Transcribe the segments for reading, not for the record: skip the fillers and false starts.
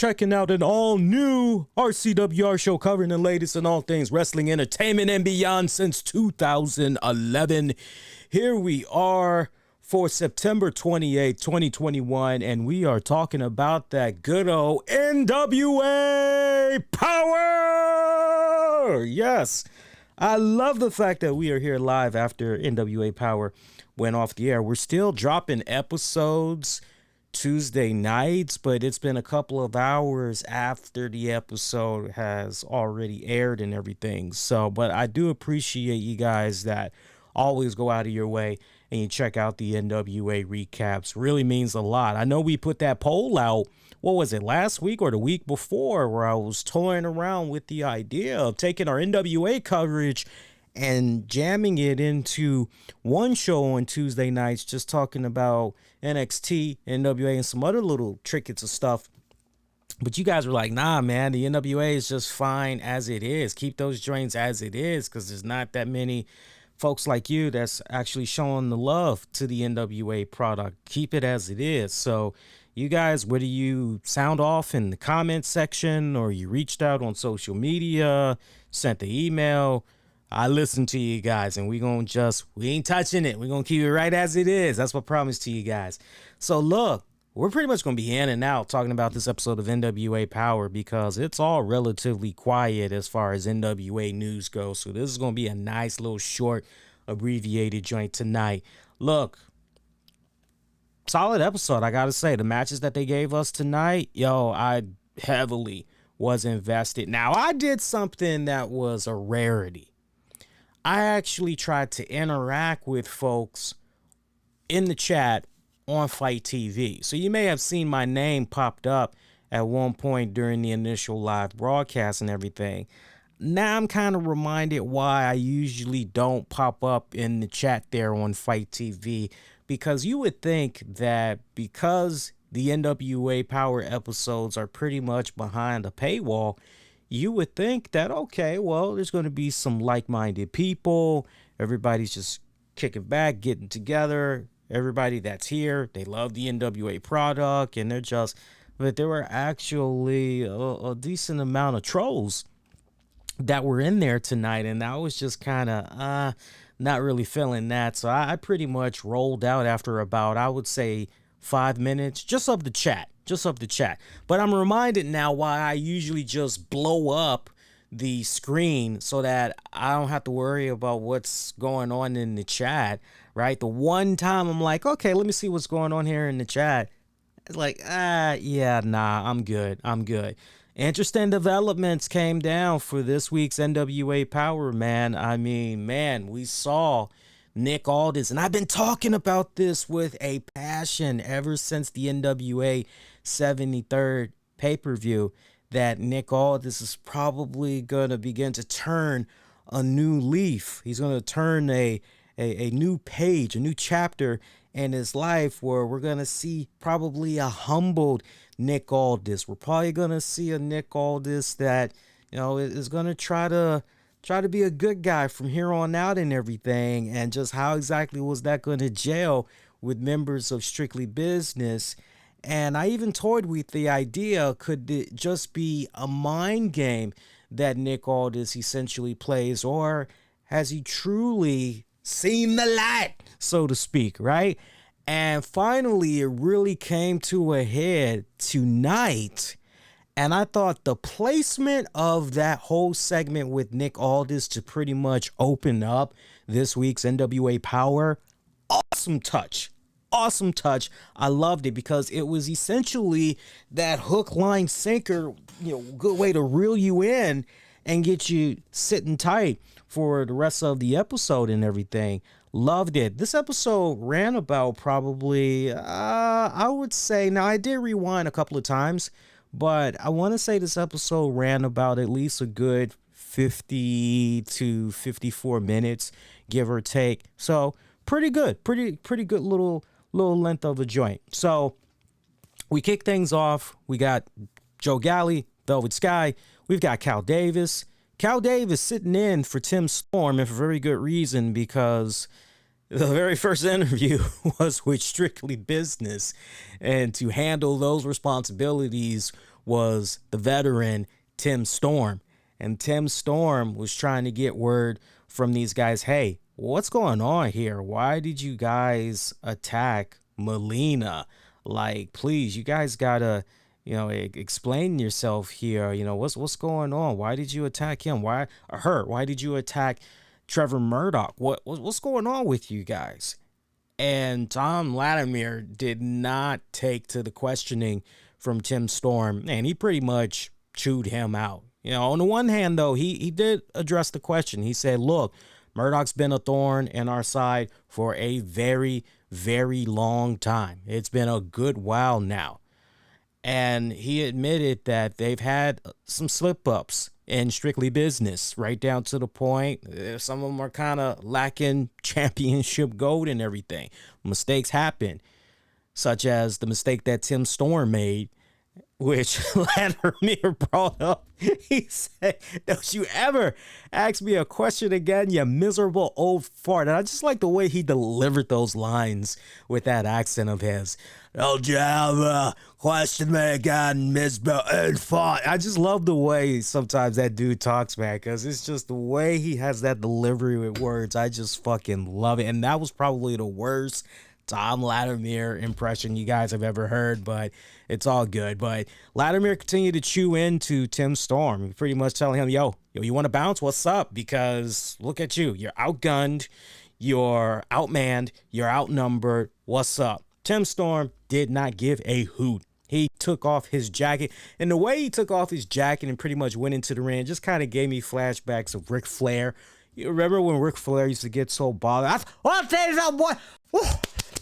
Checking out an all-new RCWR show covering the latest in all things wrestling, entertainment, and beyond since 2011. Here we are for September 28th, 2021, and we are talking about that good old NWA Power! Yes, I love the fact that we are here live after NWA Power went off the air. We're still dropping episodes Tuesday nights, but it's been a couple of hours after the episode has already aired and everything. So, but I do appreciate you guys that always go out of your way and you check out the NWA recaps. Really means a lot. I know we put that poll out, what was it, last week or the week before, where I was toying around with the idea of taking our NWA coverage and jamming it into one show on Tuesday nights, just talking about NXT, NWA, and some other little trinkets of stuff. But you guys were like, nah, man, the NWA is just fine as it is. Keep those joints as it is, because there's not that many folks like you that's actually showing the love to the NWA product. Keep it as it is. So you guys, whether you sound off in the comment section or you reached out on social media, sent the email, I listen to you guys, and we ain't touching it. We're going to keep it right as it is. That's my promise to you guys. So look, we're pretty much going to be in and out talking about this episode of NWA Power because it's all relatively quiet as far as NWA news goes. So this is going to be a nice little short abbreviated joint tonight. Look, solid episode, I got to say. The matches that they gave us tonight, I heavily was invested. Now, I did something that was a rarity. I actually tried to interact with folks in the chat on Fight TV. So you may have seen my name popped up at one point during the initial live broadcast and everything. Now I'm kind of reminded why I usually don't pop up in the chat there on Fight TV, because you would think that because the NWA Power episodes are pretty much behind a paywall, you would think that, okay, well, there's going to be some like-minded people. Everybody's just kicking back, getting together. Everybody that's here, they love the NWA product, and but there were actually a decent amount of trolls that were in there tonight, and I was just kind of not really feeling that. So I pretty much rolled out after about, I would say, 5 minutes just of the chat. But I'm reminded now why I usually just blow up the screen so that I don't have to worry about what's going on in the chat, right? The one time I'm like, okay, let me see what's going on here in the chat. It's like, yeah, nah, I'm good. Interesting developments came down for this week's NWA Power, man. I mean, man, we saw Nick Aldis, and I've been talking about this with a passion ever since the NWA 73rd pay-per-view, that Nick Aldis is probably going to begin to turn a new leaf. He's going to turn a new page, a new chapter in his life, where we're going to see probably a humbled Nick Aldis. We're probably going to see a Nick Aldis that, is going to try to be a good guy from here on out and everything. And just how exactly was that going to gel with members of Strictly Business? And I even toyed with the idea, could it just be a mind game that Nick Aldis essentially plays, or has he truly seen the light, so to speak, right? And finally, it really came to a head tonight. And I thought the placement of that whole segment with Nick Aldis to pretty much open up this week's NWA Power, awesome touch. I loved it because it was essentially that hook, line, sinker, good way to reel you in and get you sitting tight for the rest of the episode and everything. Loved it. This episode ran about probably, I would say, now I did rewind a couple of times, but I want to say this episode ran about at least a good 50 to 54 minutes, give or take. So pretty good, pretty good little length of a joint. So we kick things off. We got Joe Galley, Velvet Sky. We've got Cal Davis. Cal Davis sitting in for Tim Storm, and for very good reason, because the very first interview was with Strictly Business, and to handle those responsibilities was the veteran Tim Storm. And Tim Storm was trying to get word from these guys, hey, what's going on here? Why did you guys attack Melina? Like, please, you guys gotta, explain yourself here. What's going on? Why did you attack him? Why her? Why did you attack Trevor Murdoch? What's going on with you guys? And Tom Latimer did not take to the questioning from Tim Storm, and he pretty much chewed him out. On the one hand, though, he did address the question. He said, look, Murdoch's been a thorn in our side for a very, very long time. It's been a good while now. And he admitted that they've had some slip-ups in Strictly Business, right down to the point. Some of them are kind of lacking championship gold and everything. Mistakes happen, such as the mistake that Tim Storm made, which Latimer brought up. He said, don't you ever ask me a question again, you miserable old fart. And I just like the way he delivered those lines with that accent of his. Don't you ever question me again, miserable old fart. I just love the way sometimes that dude talks, man, because it's just the way he has that delivery with words. I just fucking love it. And that was probably the worst Tom Latimer impression you guys have ever heard, but it's all good. But Latimer continued to chew into Tim Storm, pretty much telling him, yo, you want to bounce? What's up? Because look at you. You're outgunned. You're outmanned. You're outnumbered. What's up? Tim Storm did not give a hoot. He took off his jacket, and the way he took off his jacket and pretty much went into the ring just kind of gave me flashbacks of Ric Flair. You remember when Ric Flair used to get so bothered?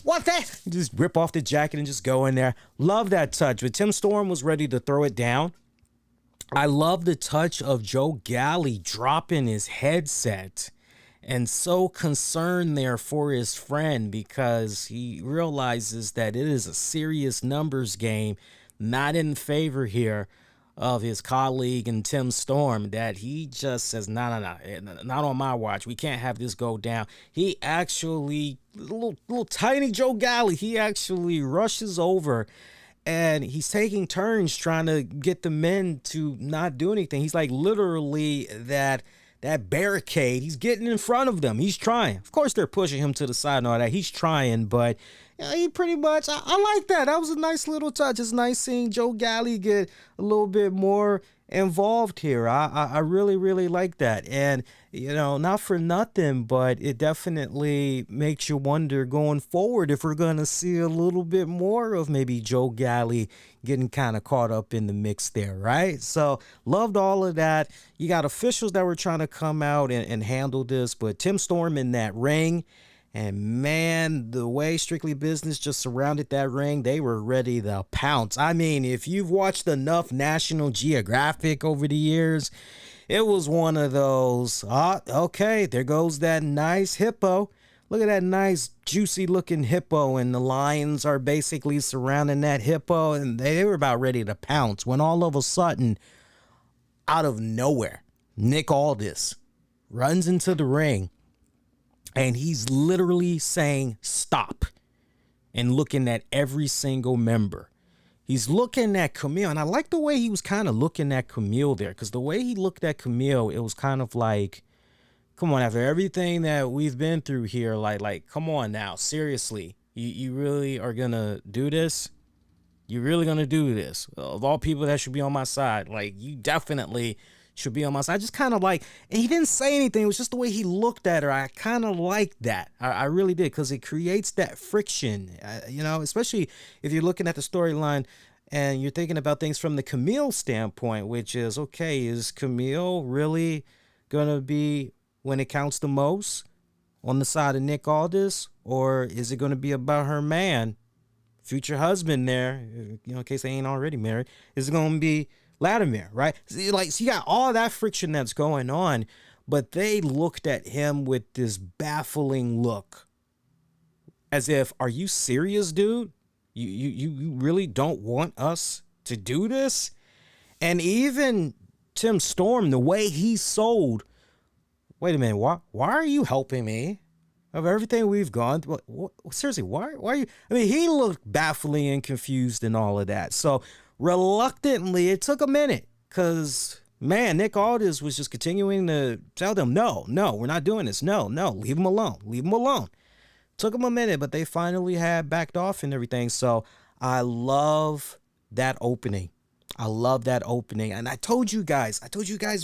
What's that? Just rip off the jacket and just go in there. Love that touch. But Tim Storm was ready to throw it down. I love the touch of Joe Galley dropping his headset and so concerned there for his friend because he realizes that it is a serious numbers game, not in favor here of his colleague and Tim Storm, that he just says, no, not on my watch. We can't have this go down. He actually, little tiny Joe Galley, he actually rushes over and he's taking turns trying to get the men to not do anything. He's like literally that barricade. He's getting in front of them. He's trying. Of course, they're pushing him to the side and all that. He's trying, but he pretty much, I like that. That was a nice little touch. It's nice seeing Joe Galley get a little bit more involved here. I really, really like that. And, not for nothing, but it definitely makes you wonder going forward if we're going to see a little bit more of maybe Joe Galley getting kind of caught up in the mix there, right? So loved all of that. You got officials that were trying to come out and handle this, but Tim Storm in that ring. And man, the way Strictly Business just surrounded that ring, they were ready to pounce. I mean, if you've watched enough National Geographic over the years, it was one of those, okay, there goes that nice hippo. Look at that nice, juicy looking hippo, and the lions are basically surrounding that hippo, and they were about ready to pounce when all of a sudden, out of nowhere, Nick Aldis runs into the ring. And he's literally saying, stop, and looking at every single member. He's looking at Camille, and I like the way he was kind of looking at Camille there, because the way he looked at Camille, it was kind of like, come on, after everything that we've been through here, like, come on now, seriously, you really are going to do this? You're really going to do this? Of all people that should be on my side, like, you definitely should be on my side. I just kind of like, and he didn't say anything. It was just the way he looked at her. I kind of liked that. I really did, because it creates that friction, especially if you're looking at the storyline and you're thinking about things from the Camille standpoint, which is, okay, is Camille really going to be, when it counts the most, on the side of Nick Aldis, or is it going to be about her man, future husband there, in case they ain't already married? Is it going to be Latimer, right? So you got all that friction that's going on, but they looked at him with this baffling look, as if, are you serious, dude? You really don't want us to do this? And even Tim Storm, the way he sold, wait a minute, why are you helping me? Of everything we've gone through, seriously, why are you? I mean, he looked baffling and confused and all of that. So reluctantly, it took a minute because, man, Nick Aldis was just continuing to tell them, no, we're not doing this. No, leave him alone. Leave him alone. Took them a minute, but they finally had backed off and everything. So I love that opening. I love that opening. And I told you guys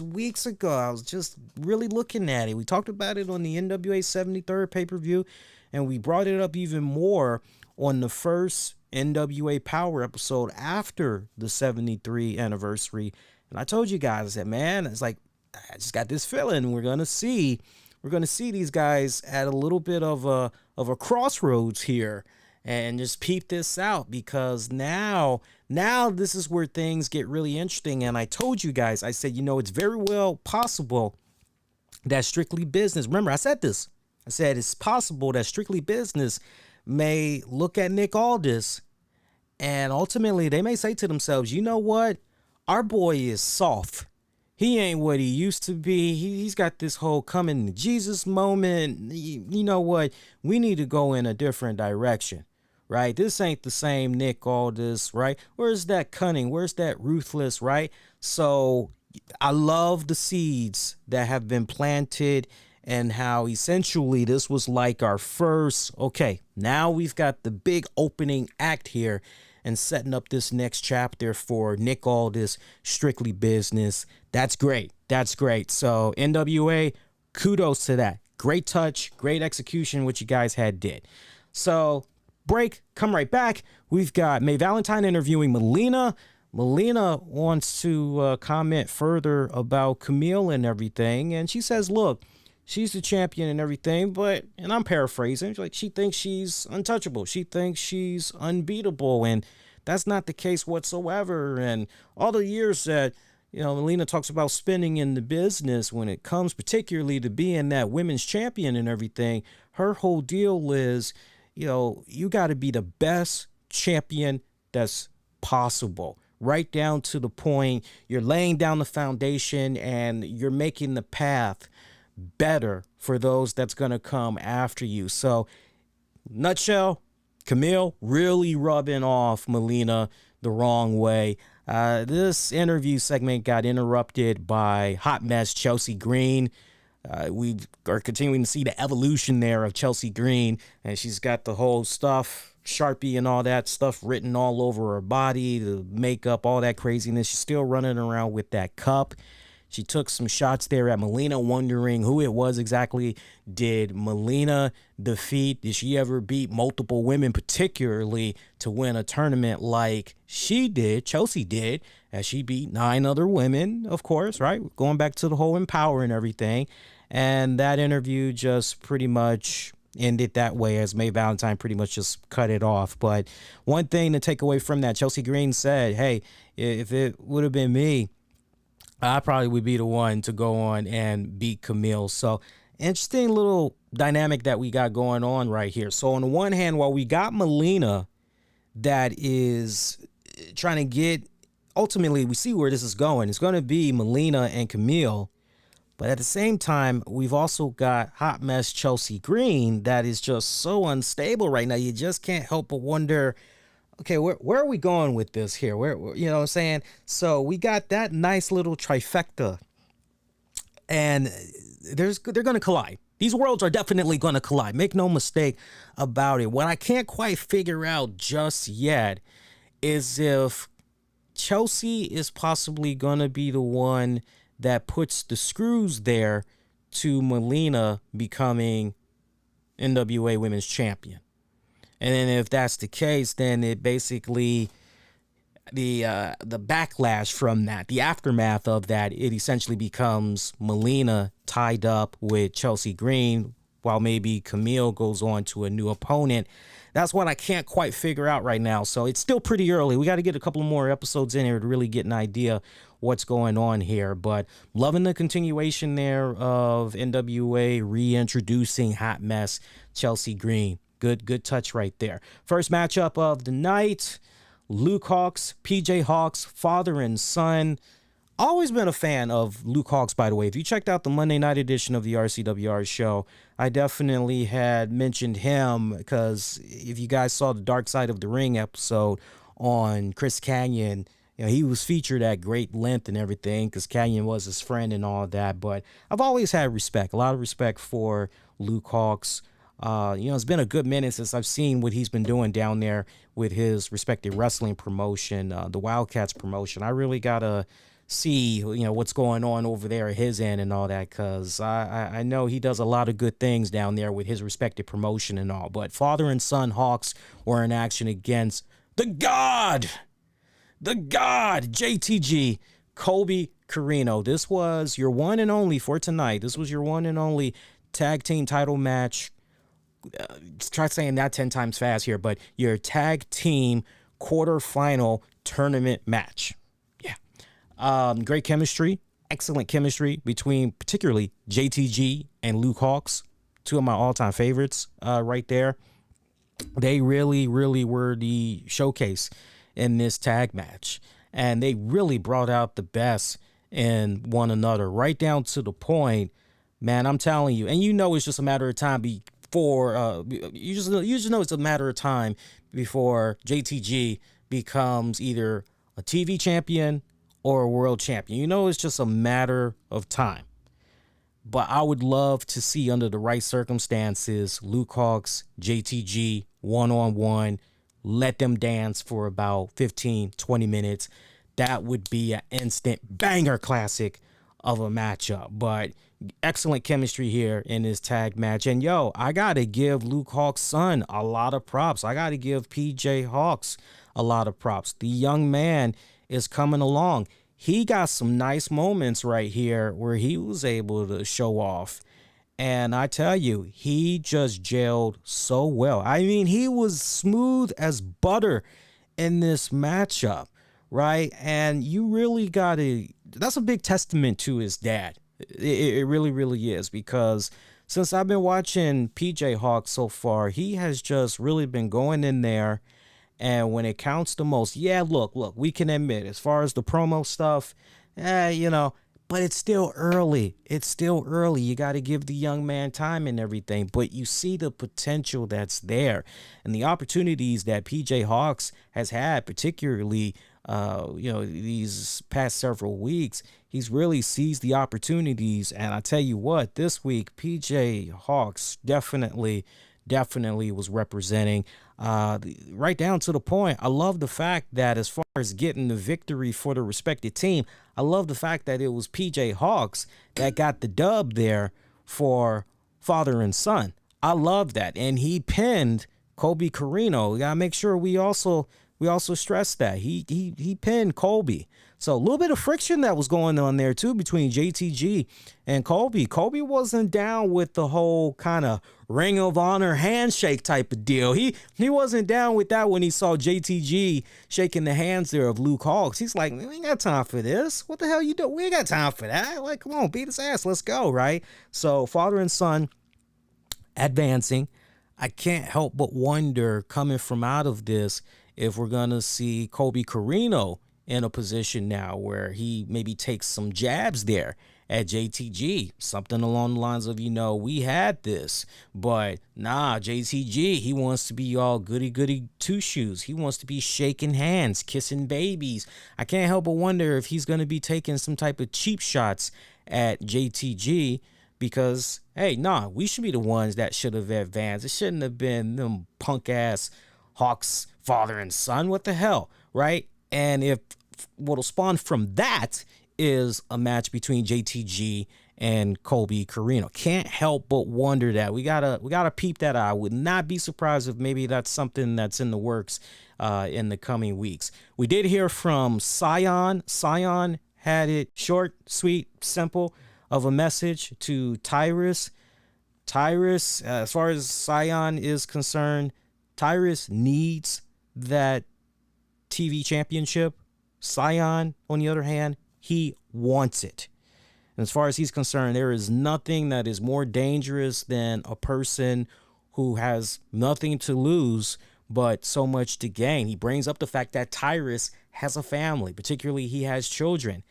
weeks ago, I was just really looking at it. We talked about it on the NWA 73rd pay-per-view, and we brought it up even more on the first NWA Power episode after the 73 anniversary. And I told you guys, I said, man, it's like, I just got this feeling we're going to see these guys at a little bit of a crossroads here. And just peep this out, because now this is where things get really interesting. And I told you guys, I said, it's very well possible that Strictly Business, remember I said this, I said it's possible that Strictly Business may look at Nick Aldis and ultimately they may say to themselves, you know what, our boy is soft. He ain't what he used to be. He's got this whole coming to Jesus moment. You know what, we need to go in a different direction. Right? This ain't the same Nick Aldis, right? Where's that cunning? Where's that ruthless, right? So I love the seeds that have been planted and how essentially this was like our first, okay, now we've got the big opening act here and setting up this next chapter for Nick Aldis, Strictly Business. That's great. That's great. So NWA, kudos to that. Great touch, great execution, what you guys had did. So break, come right back. We've got May Valentine interviewing Melina. Melina wants to comment further about Camille and everything. And she says, look, she's the champion and everything, but, and I'm paraphrasing, like she thinks she's untouchable. She thinks she's unbeatable. And that's not the case whatsoever. And all the years that, Melina talks about spending in the business when it comes particularly to being that women's champion and everything, her whole deal is, you got to be the best champion that's possible, right down to the point you're laying down the foundation and you're making the path better for those that's going to come after you. So, nutshell, Camille really rubbing off Melina the wrong way. This interview segment got interrupted by hot mess Chelsea Green. We are continuing to see the evolution there of Chelsea Green, and she's got the whole stuff, Sharpie and all that stuff written all over her body, the makeup, all that craziness. She's still running around with that cup. She took some shots there at Melina, wondering who it was exactly. Did Melina defeat? Did she ever beat multiple women, particularly to win a tournament like she did, Chelsea did, as she beat 9 other women, of course, right? Going back to the whole empower and everything. And that interview just pretty much ended that way, as May Valentine pretty much just cut it off. But one thing to take away from that, Chelsea Green said, hey, if it would have been me, I probably would be the one to go on and beat Camille. So interesting little dynamic that we got going on right here. So on the one hand, while we got Melina that is trying to get, ultimately we see where this is going. It's going to be Melina and Camille. But at the same time, we've also got hot mess Chelsea Green that is just so unstable right now. You just can't help but wonder, okay, where are we going with this here? Where, you know what I'm saying? So we got that nice little trifecta, and they're going to collide. These worlds are definitely going to collide. Make no mistake about it. What I can't quite figure out just yet is if Chelsea is possibly going to be the one that puts the screws there to Melina becoming NWA Women's Champion. And then if that's the case, then it basically, the backlash from that, the aftermath of that, it essentially becomes Melina tied up with Chelsea Green while maybe Camille goes on to a new opponent. That's what I can't quite figure out right now. So it's still pretty early. We got to get a couple more episodes in here to really get an idea what's going on here. But loving the continuation there of NWA reintroducing hot mess Chelsea Green. Good touch right there. First matchup of the night, Luke Hawx, PJ Hawx, father and son. Always been a fan of Luke Hawx, by the way. If you checked out the Monday night edition of the RCWR show, I definitely had mentioned him because if you guys saw the Dark Side of the Ring episode on Chris Kanyon You know, he was featured at great length and everything because Cyon was his friend and all that. But I've always had respect, a lot of respect for Luke Hawx. You know, it's been a good minute since I've seen what he's been doing down there with his respected wrestling promotion, the Wildcats promotion. I really gotta see, you know, what's going on over there at his end and all that, because I know he does a lot of good things down there with his respected promotion and all. But father and son Hawks were in action against the God, JTG, Colby Corino. This was your one and only for tonight. This was your one and only tag team title match. Try saying that 10 times fast here, but your tag team quarterfinal tournament match. Yeah. Great chemistry, excellent chemistry between particularly JTG and Luke Hawx, two of my all-time favorites right there. They really, really were the showcase in this tag match, and they really brought out the best in one another, right down to the point, man, I'm telling you, and you know it's just a matter of time before you just know it's a matter of time before JTG becomes either a TV champion or a world champion. You know, it's just a matter of time. But I would love to see, under the right circumstances, Luke Hawx, JTG, one-on-one, let them dance for about 15, 20 minutes. That would be an instant banger classic of a matchup. But excellent chemistry here in this tag match. And, yo, I got to give Luke Hawx's son a lot of props. I got to give PJ Hawx a lot of props. The young man is coming along. He got some nice moments right here where he was able to show off. And I tell you, he just gelled so well. I mean, he was smooth as butter in this matchup, right? And you really got to, that's a big testament to his dad. It really, really is, because since I've been watching PJ Hawx so far, he has just really been going in there. And when it counts the most, yeah, look, we can admit, as far as the promo stuff, you know, but it's still early. It's still early. You got to give the young man time and everything. But you see the potential that's there and the opportunities that PJ Hawx has had, particularly, you know, these past several weeks. He's really seized the opportunities. And I tell you what, this week, PJ Hawx definitely was representing right down to the point. I love the fact that as far as getting the victory for the respected team, I love the fact that it was PJ Hawx that got the dub there for father and son. I love that. And he pinned Colby Corino. We gotta make sure we also stress that. He pinned Colby. So a little bit of friction that was going on there too between JTG and Colby. Colby wasn't down with the whole kind of Ring of Honor handshake type of deal. He wasn't down with that when he saw JTG shaking the hands there of Luke Hawx. He's like, we ain't got time for this. What the hell you doing? We ain't got time for that. Like, come on, beat his ass. Let's go, right? So father and son advancing. I can't help but wonder, coming from out of this, if we're going to see Colby Corino in a position now where he maybe takes some jabs there at JTG, something along the lines of, you know, we had this, but nah, JTG, he wants to be all goody two shoes. He wants to be shaking hands, kissing babies. I can't help but wonder if he's going to be taking some type of cheap shots at JTG, because, hey, nah, we should be the ones that should have advanced. It shouldn't have been them punk ass Hawks father and son. What the hell, right? And if what'll spawn from that is a match between JTG and Colby Corino, can't help but wonder that. We gotta peep that out. I would not be surprised if maybe that's something that's in the works in the coming weeks. We did hear from Cyon. Cyon had it short, sweet, simple of a message to Tyrus. Tyrus, as far as Cyon is concerned, Tyrus needs that TV championship. Cyon, on the other hand, he wants it. And as far as he's concerned, there is nothing that is more dangerous than a person who has nothing to lose but so much to gain. He brings up the fact that Tyrus has a family, particularly he has children.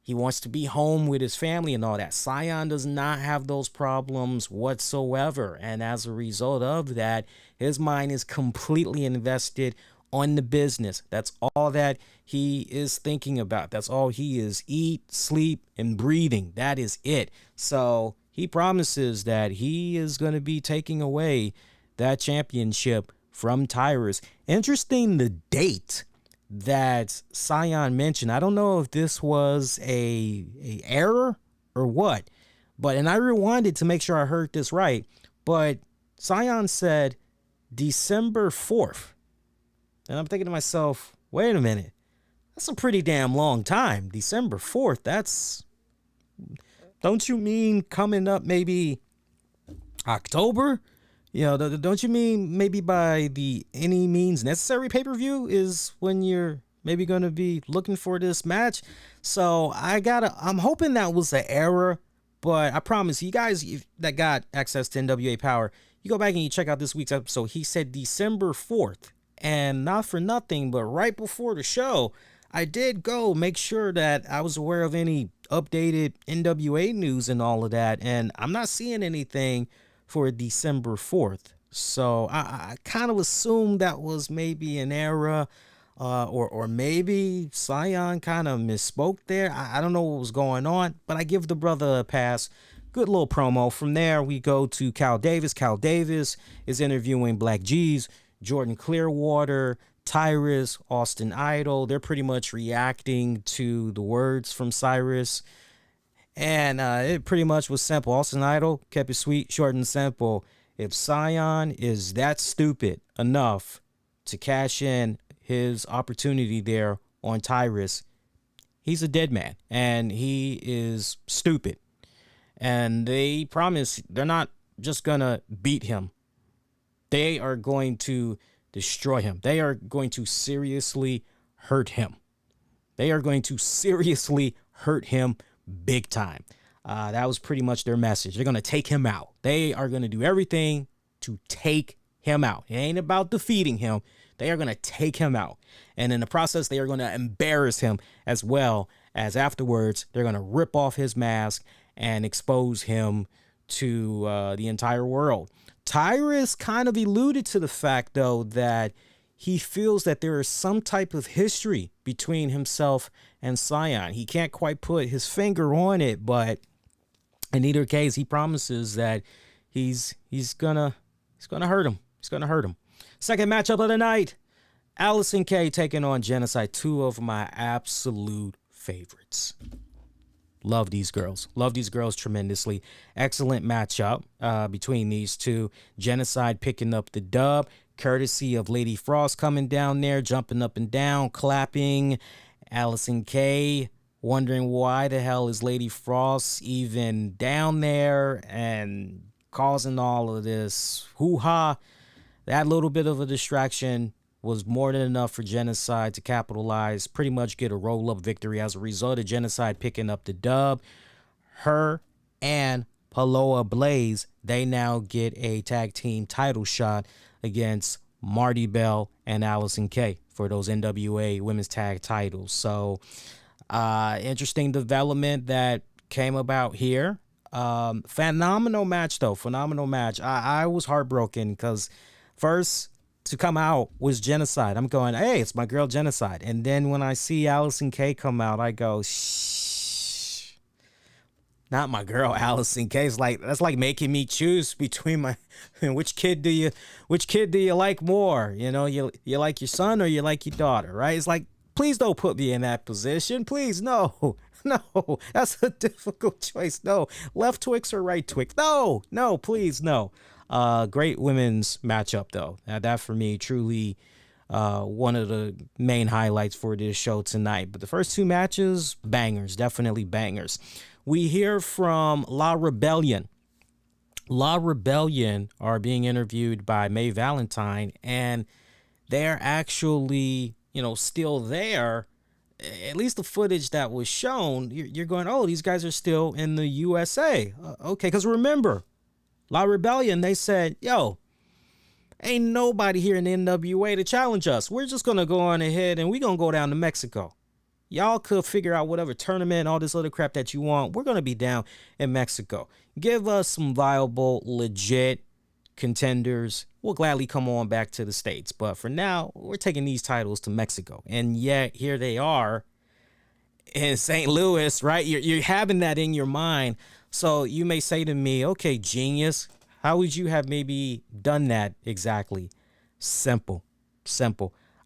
He wants to be home with his family and all that. Cyon does not have those problems whatsoever. And as a result of that, his mind is completely invested on the business. That's all that he is thinking about. That's all he is. Eat, sleep, and breathing. That is it. So he promises that he is going to be taking away that championship from Tyrus. Interesting, the date that Cyon mentioned. I don't know if this was a error or what, but, and I rewinded to make sure I heard this right, but Cyon said December 4th. And I'm thinking to myself, wait a minute, that's a pretty damn long time. December 4th, that's, don't you mean coming up maybe October? You know, don't you mean maybe by the Any Means Necessary pay-per-view is when you're maybe going to be looking for this match? So I'm hoping that was an error, but I promise you guys that got access to NWA Power, you go back and you check out this week's episode. He said December 4th, and not for nothing, but right before the show, I did go make sure that I was aware of any updated NWA news and all of that, and I'm not seeing anything for December 4th. So I kind of assumed that was maybe an error, or maybe Cyon kind of misspoke there. I don't know what was going on, but I give the brother a pass. Good little promo. From there, we go to Cal Davis. Cal Davis is interviewing Black G's, Jordan Clearwater, Tyrus, Austin Idol. They're pretty much reacting to the words from Cyrus. And it pretty much was simple. Austin Idol kept it sweet, short, and simple. If Cyon is that stupid enough to cash in his opportunity there on Tyrus, he's a dead man, and he is stupid. And they promise they're not just going to beat him. They are going to destroy him. They are going to seriously hurt him. They are going to seriously hurt him big time. That was pretty much their message. They're going to take him out. They are going to do everything to take him out. It ain't about defeating him. They are going to take him out. And in the process, they are going to embarrass him, as well as afterwards, they're going to rip off his mask and expose him to the entire world. Tyrus kind of alluded to the fact, though, that he feels that there is some type of history between himself and Cyon. He can't quite put his finger on it, but in either case, he promises that he's gonna hurt him. He's gonna hurt him. Second matchup of the night, Allison K taking on Genocide. Two of my absolute favorites. Love these girls. Love these girls tremendously. Excellent matchup between these two. Genocide picking up the dub, courtesy of Lady Frost coming down there, jumping up and down, clapping. Allison K wondering why the hell is Lady Frost even down there and causing all of this hoo-ha. That little bit of a distraction was more than enough for Genocide to capitalize, pretty much get a roll-up victory as a result of Genocide picking up the dub. Her and Paloa Blaze, they now get a tag team title shot against Marty Bell and Allison K for those NWA women's tag titles. So interesting development that came about here. Phenomenal match, though. Phenomenal match. I was heartbroken because first to come out was Genocide. I'm going, hey, it's my girl Genocide. And then when I see Allison K come out, I go, shh, not my girl Allison K. It's like, that's like making me choose between my, which kid do you like more? You know, you like your son or you like your daughter, right? It's like, please don't put me in that position. Please, no, that's a difficult choice. No, left Twix or right Twix? No, please, no. Great women's matchup, though. That for me, truly one of the main highlights for this show tonight. But the first two matches, bangers, definitely bangers. We hear from La Rebellion. La Rebellion are being interviewed by May Valentine, and they're actually, still there. At least the footage that was shown, you're going, oh, these guys are still in the USA. Okay, because remember, La Rebellion, they said, yo, ain't nobody here in the NWA to challenge us. We're just going to go on ahead and we're going to go down to Mexico. Y'all could figure out whatever tournament, all this other crap that you want. We're going to be down in Mexico. Give us some viable, legit contenders will gladly come on back to the States. But for now, we're taking these titles to Mexico. And yet here they are in St. Louis, right? You're having that in your mind. So you may say to me, okay, genius, how would you have maybe done that exactly? Simple.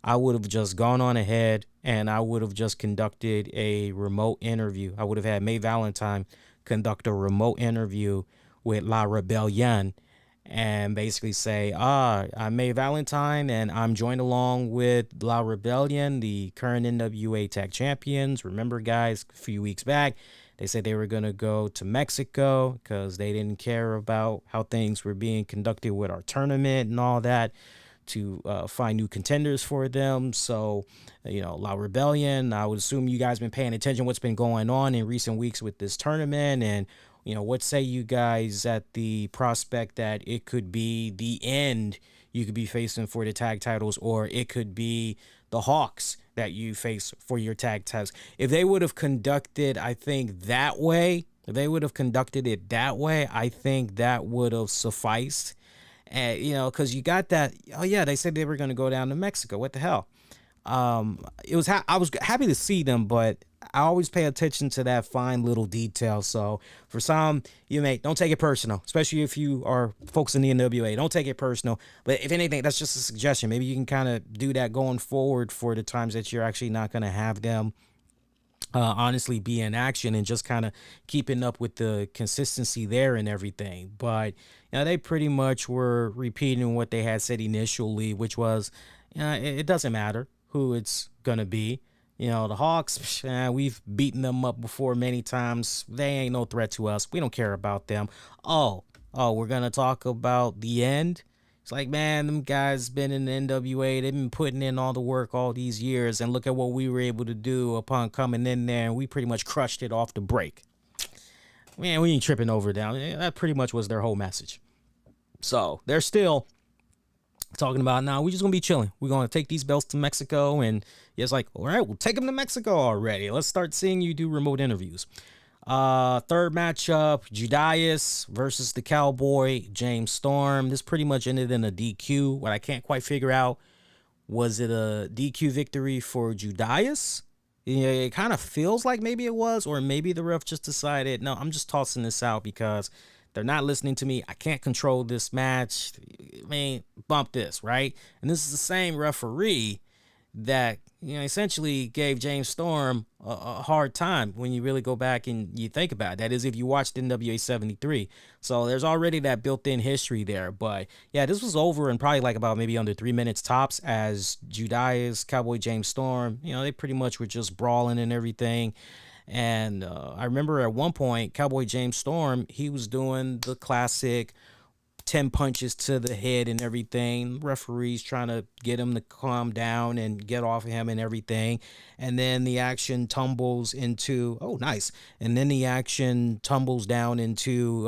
I would have just gone on ahead and I would have just conducted a remote interview. I would have had May Valentine conduct a remote interview with La Rebellion and basically say, I'm May Valentine and I'm joined along with La Rebellion, the current NWA Tag Champions. Remember, guys, a few weeks back, they said they were going to go to Mexico because they didn't care about how things were being conducted with our tournament and all that, to find new contenders for them. So, La Rebellion, I would assume you guys been paying attention what's been going on in recent weeks with this tournament. And, what say you guys at the prospect that it could be the end you could be facing for the tag titles, or it could be the Hawks that you face for your tag titles? If they would have conducted, I think that way, I think that would have sufficed. And, because you got that, they said they were going to go down to Mexico. What the hell? I was happy to see them, but I always pay attention to that fine little detail. So for some, don't take it personal, especially if you are folks in the NWA. Don't take it personal. But if anything, that's just a suggestion. Maybe you can kind of do that going forward for the times that you're actually not going to have them honestly be in action, and just kind of keeping up with the consistency there and everything. But they pretty much were repeating what they had said initially, which was it doesn't matter who it's gonna be. The Hawks, we've beaten them up before many times. They ain't no threat to us. We don't care about them. We're gonna talk about the end. It's like, man, them guys been in the NWA. They've been putting in all the work all these years, and look at what we were able to do upon coming in there, and we pretty much crushed it off the break. Man, we ain't tripping over them. That pretty much was their whole message. So they're still talking about, now we're just going to be chilling. We're going to take these belts to Mexico, and it's like, all right, we'll take them to Mexico already. Let's start seeing you do remote interviews. Third matchup, Judas versus the Cowboy James Storm. This pretty much ended in a DQ. What I can't quite figure out, was it a DQ victory for Judas? It kind of feels like maybe it was, or maybe the ref just decided, no, I'm just tossing this out because they're not listening to me. I can't control this match. Bump this, right? And this is the same referee that essentially gave James Storm a hard time when you really go back and you think about it. That is, if you watched NWA 73. So there's already that built-in history there. But yeah, this was over in probably like about maybe under 3 minutes tops, as Judas, Cowboy James Storm, they pretty much were just brawling and everything. And I remember at one point, Cowboy James Storm, he was doing the classic 10 punches to the head and everything. Referees trying to get him to calm down and get off of him and everything. And then the action tumbles into, And then the action tumbles down into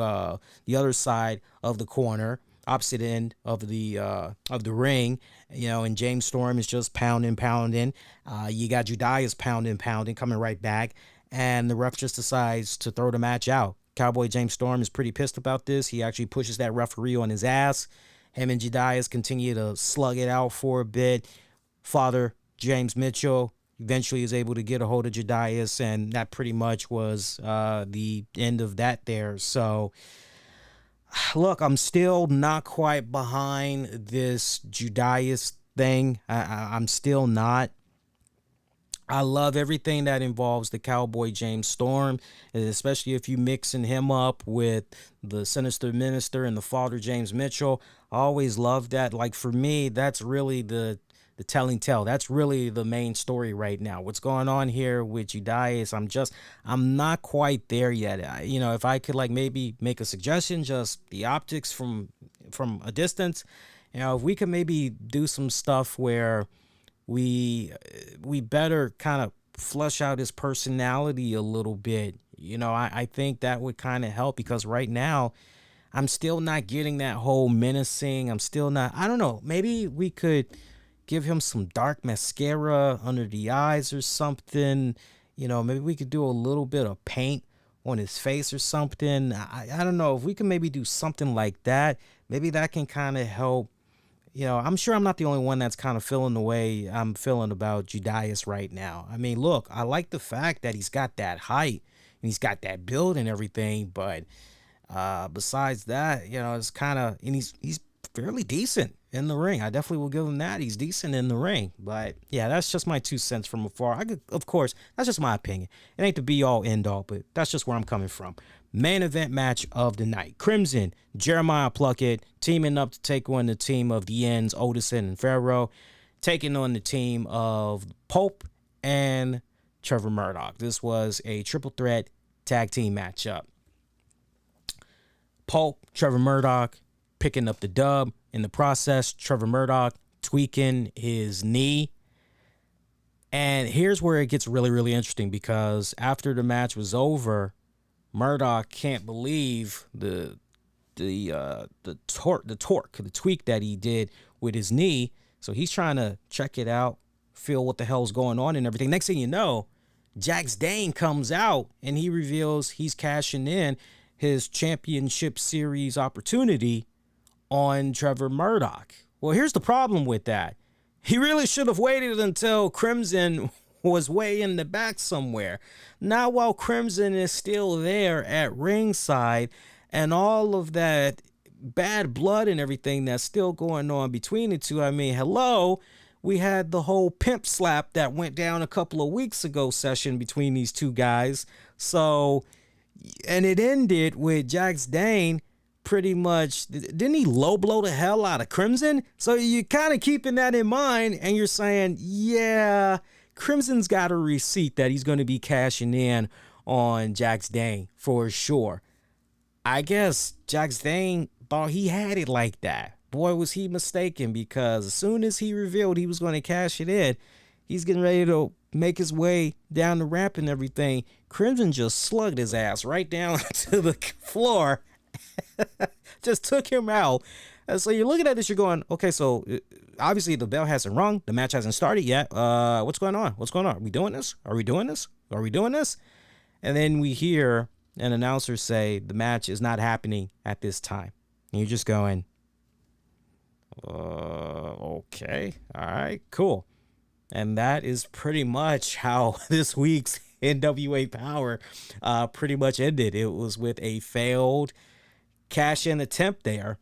the other side of the corner, opposite end of the ring, and James Storm is just pounding. You got Judas pounding, coming right back. And the ref just decides to throw the match out. Cowboy James Storm is pretty pissed about this. He actually pushes that referee on his ass. Him and Judas continue to slug it out for a bit. Father James Mitchell eventually is able to get a hold of Judas, and that pretty much was the end of that there. So, look, I'm still not quite behind this Judas thing. I'm still not. I love everything that involves the Cowboy James Storm, especially if you mixing him up with the Sinister Minister and the Father James Mitchell. I always love that. Like, for me, that's really the telling tale. That's really the main story right now. What's going on here with Judas, I'm not quite there yet. If I could maybe make a suggestion, just the optics from a distance, if we could maybe do some stuff where we better kind of flush out his personality a little bit. I think that would kind of help, because right now I'm still not getting that whole menacing. I'm still not, I don't know, maybe we could give him some dark mascara under the eyes or something. Maybe we could do a little bit of paint on his face or something. I don't know if we can maybe do something like that. maybe that can kind of help. I'm sure I'm not the only one that's kind of feeling the way I'm feeling about Judias right now. I mean, look, I like the fact that he's got that height and he's got that build and everything, but besides that, it's kind of, and he's fairly decent in the ring. I definitely will give him that. He's decent in the ring, but yeah, that's just my 2 cents from afar. Of course, that's just my opinion. It ain't the be all end all, but that's just where I'm coming from. Main event match of the night. Crimson, Jeremiah Pluckett, teaming up to take on the team of the Ends, Aldis and Pharaoh, taking on the team of Pope and Trevor Murdoch. This was a triple threat tag team matchup. Pope, Trevor Murdoch picking up the dub. In the process, Trevor Murdoch tweaking his knee. And here's where it gets really, really interesting, because after the match was over, Murdoch can't believe the tweak that he did with his knee. So he's trying to check it out, feel what the hell's going on and everything. Next thing you know, Jax Dane comes out and he reveals he's cashing in his championship series opportunity on Trevor Murdoch. Well, here's the problem with that. He really should have waited until Crimson was way in the back somewhere. Not while Crimson is still there at ringside and all of that bad blood and everything that's still going on between the two. I mean, hello, we had the whole pimp slap that went down a couple of weeks ago session between these two guys. So, and it ended with Jax Dane pretty much, didn't he low blow the hell out of Crimson? So you're kind of keeping that in mind and you're saying, yeah, Crimson's got a receipt that he's going to be cashing in on Jax Dane for sure. I guess Jax Dane thought he had it like that. Boy, was he mistaken, because as soon as he revealed he was going to cash it in, he's getting ready to make his way down the ramp and everything. Crimson just slugged his ass right down to the floor. Just took him out. And so you're looking at this, you're going, okay, so obviously the bell hasn't rung. The match hasn't started yet. What's going on? What's going on? Are we doing this? Are we doing this? Are we doing this? And then we hear an announcer say the match is not happening at this time. And you're just going, okay. All right, cool. And that is pretty much how this week's NWA Power pretty much ended. It was with a failed cash-in attempt there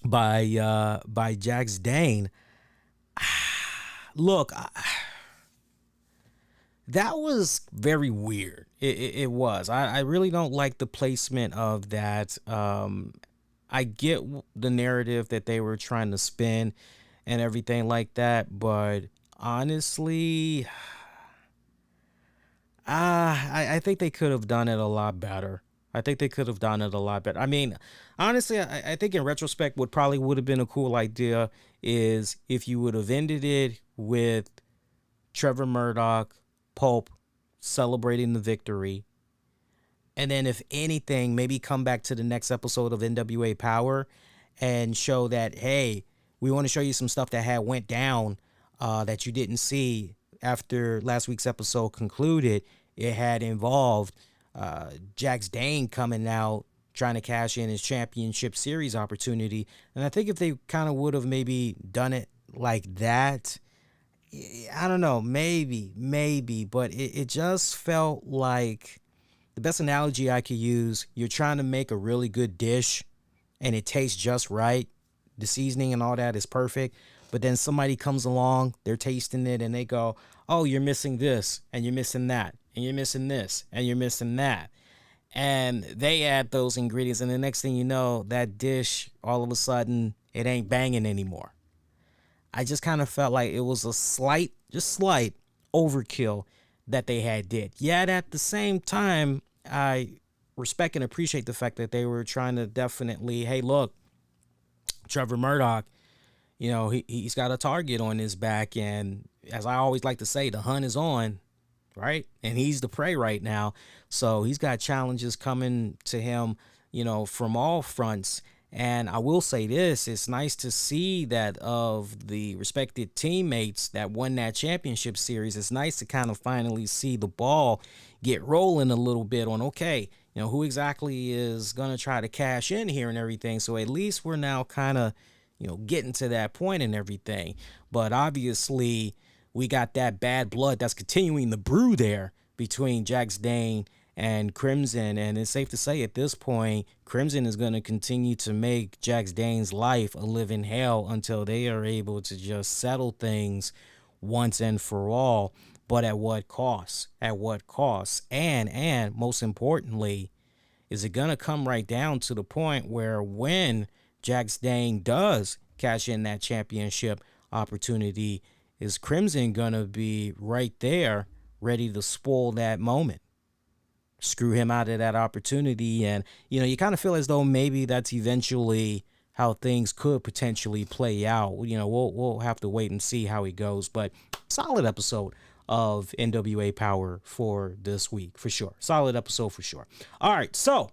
by Jax Dane. Look, that was very weird. It was. I really don't like the placement of that. I get the narrative that they were trying to spin and everything like that, but honestly, I think they could have done it a lot better. I mean, honestly, I think in retrospect, what probably would have been a cool idea is if you would have ended it with Trevor Murdoch, Pope celebrating the victory. And then if anything, maybe come back to the next episode of NWA Power and show that, hey, we want to show you some stuff that had went down that you didn't see after last week's episode concluded. It had involved Jax Dane coming out, trying to cash in his championship series opportunity. And I think if they kind of would have maybe done it like that, I don't know, maybe, but it just felt like, the best analogy I could use, you're trying to make a really good dish and it tastes just right. The seasoning and all that is perfect. But then somebody comes along, they're tasting it and they go, oh, you're missing this and you're missing that and you're missing this and you're missing that. And they add those ingredients. And the next thing you know, that dish, all of a sudden, it ain't banging anymore. I just kind of felt like it was a slight overkill that they had did. Yet at the same time, I respect and appreciate the fact that they were trying to definitely, hey, look, Trevor Murdoch, you know, he's got a target on his back. And as I always like to say, the hunt is on, right? And he's the prey right now. So he's got challenges coming to him, you know, from all fronts. And I will say this, it's nice to see that of the respected teammates that won that championship series, it's nice to kind of finally see the ball get rolling a little bit on, okay, who exactly is going to try to cash in here and everything. So at least we're now kind of, getting to that point and everything. But obviously, we got that bad blood that's continuing to brew there between Jax Dane and Crimson. And it's safe to say at this point, Crimson is going to continue to make Jax Dane's life a living hell until they are able to just settle things once and for all. But at what cost? At what cost? And most importantly, is it going to come right down to the point where when Jax Dane does cash in that championship opportunity, is Crimson going to be right there ready to spoil that moment? Screw him out of that opportunity. And, you kind of feel as though maybe that's eventually how things could potentially play out. We'll have to wait and see how it goes. But solid episode of NWA Power for this week, for sure. Solid episode for sure. All right, so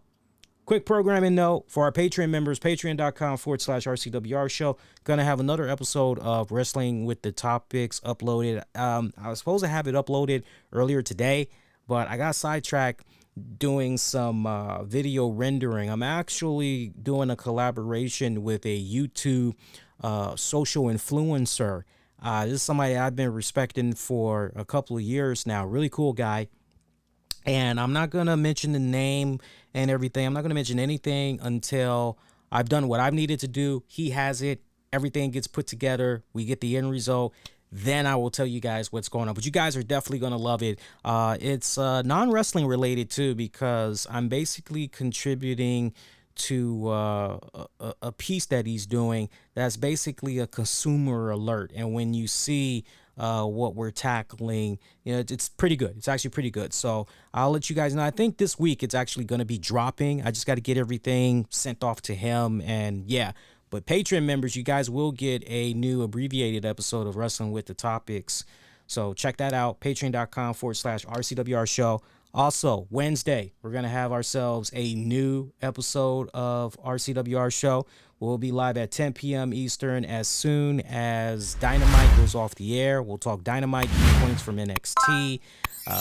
quick programming note for our Patreon members, patreon.com/RCWR show. Gonna have another episode of Wrestling with the Topics uploaded. I was supposed to have it uploaded earlier today, but I got sidetracked doing some video rendering. I'm actually doing a collaboration with a YouTube social influencer. This is somebody I've been respecting for a couple of years now. Really cool guy. And I'm not going to mention the name and everything. I'm not going to mention anything until I've done what I've needed to do. He has it. Everything gets put together. We get the end result. Then I will tell you guys what's going on. But you guys are definitely going to love it. It's non-wrestling related too, because I'm basically contributing to a piece that he's doing that's basically a consumer alert. And when you see what we're tackling, it's pretty good. It's actually pretty good. So I'll let you guys know. I think this week it's actually going to be dropping. I just got to get everything sent off to him. And yeah, but Patreon members, you guys will get a new abbreviated episode of Wrestling with the Topics. So check that out. Patreon.com/RCWR show. Also, Wednesday, we're going to have ourselves a new episode of RCWR show. We'll be live at 10 p.m. Eastern as soon as Dynamite goes off the air. We'll talk Dynamite, points from NXT,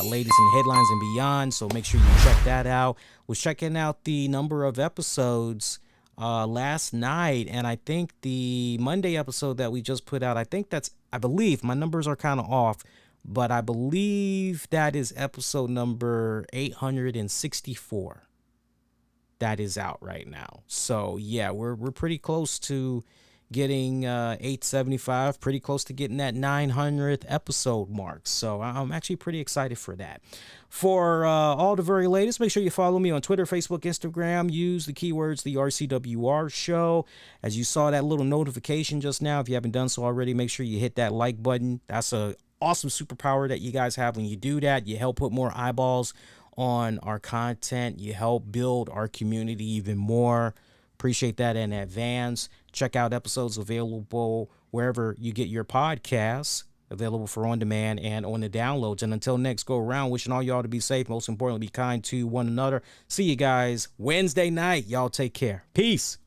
latest in headlines and beyond. So make sure you check that out. We're checking out the number of episodes last night, and I think the Monday episode that we just put out, I believe my numbers are kind of off, but I believe that is episode number 864 that is out right now. So yeah, we're pretty close to getting 875, pretty close to getting that 900th episode mark. So I'm actually pretty excited for that. For all the very latest, make sure you follow me on Twitter, Facebook, Instagram. Use the keywords the RCWR show. As you saw that little notification just now, if you haven't done so already, make sure you hit that like button. That's a awesome superpower that you guys have when you do that. You help put more eyeballs on our content. You help build our community even more. Appreciate that in advance. Check out episodes available wherever you get your podcasts, available for on demand and on the downloads. And until next go around, wishing all y'all to be safe. Most importantly, be kind to one another. See you guys Wednesday night. Y'all take care. Peace.